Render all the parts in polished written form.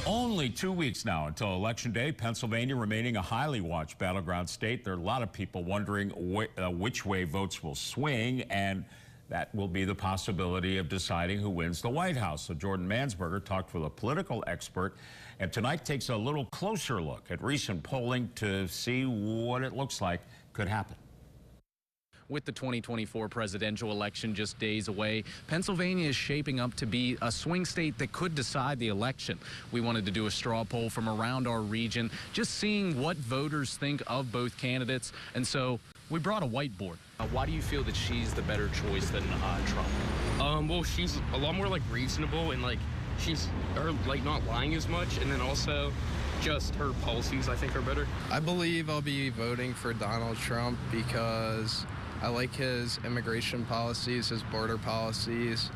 Only 2 weeks now until Election Day, Pennsylvania remaining a highly watched battleground state. There are a lot of people wondering which way votes will swing, and that will be the possibility of deciding who wins the White House. So Jordan Mansberger talked with a political expert, and tonight takes a little closer look at recent polling to see what it looks like could happen. With the 2024 presidential election just days away, Pennsylvania is shaping up to be a swing state that could decide the election. We wanted to do a straw poll from around our region, just seeing what voters think of both candidates, and so we brought a whiteboard. Why do you feel that she's the better choice than Trump? Well, she's a lot more reasonable, and she's not lying as much, and then also just her policies I think are better. I believe I'll be voting for Donald Trump because I like his immigration policies, his border policies.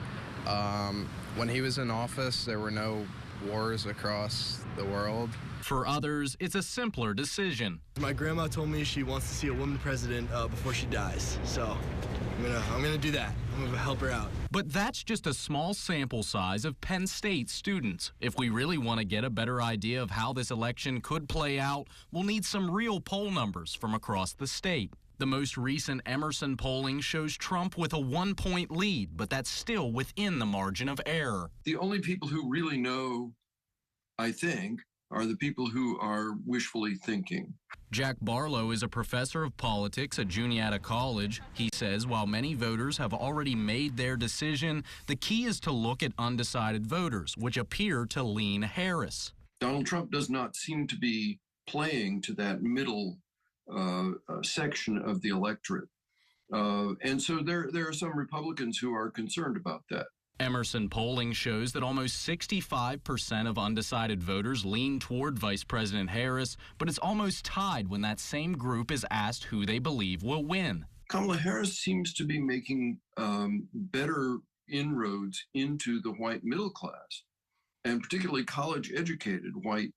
When he was in office, there were no wars across the world. For others, it's a simpler decision. My grandma told me she wants to see a woman president before she dies, so I'm gonna do that. I'm gonna help her out. But that's just a small sample size of Penn State students. If we really want to get a better idea of how this election could play out, we'll need some real poll numbers from across the state. The most recent Emerson polling shows Trump with a 1-point lead, but that's still within the margin of error. The only people who really know, I think, are the people who are wishfully thinking. Jack Barlow is a professor of politics at Juniata College. He says while many voters have already made their decision, the key is to look at undecided voters, which appear to lean Harris. Donald Trump does not seem to be playing to that middle section of the electorate. And so there are some Republicans who are concerned about that. Emerson polling shows that almost 65% of undecided voters lean toward Vice President Harris, but it's almost tied when that same group is asked who they believe will win. Kamala Harris seems to be making better inroads into the white middle class, and particularly college-educated white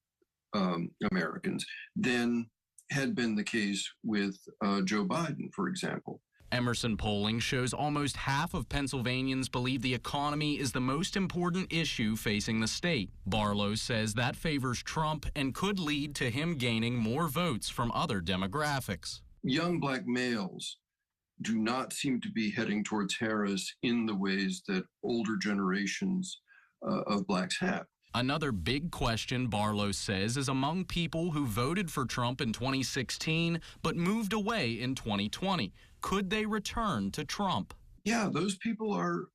Americans, than had been the case with Joe Biden, for example. Emerson polling shows almost half of Pennsylvanians believe the economy is the most important issue facing the state. Barlow says that favors Trump and could lead to him gaining more votes from other demographics. Young black males do not seem to be heading towards Harris in the ways that older generations of blacks have. Another big question, Barlow says, is among people who voted for Trump in 2016 but moved away in 2020. Could they return to Trump? Yeah, those people are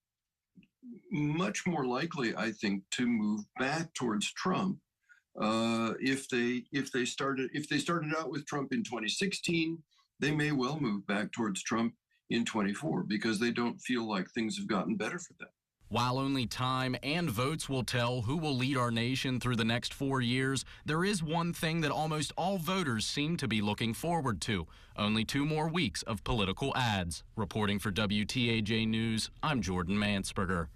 much more likely, I think, to move back towards Trump if they started out with Trump in 2016. They may well move back towards Trump in 24 because they don't feel like things have gotten better for them. While only time and votes will tell who will lead our nation through the next 4 years, there is one thing that almost all voters seem to be looking forward to: only 2 more weeks of political ads. Reporting for WTAJ News, I'm Jordan Mansberger.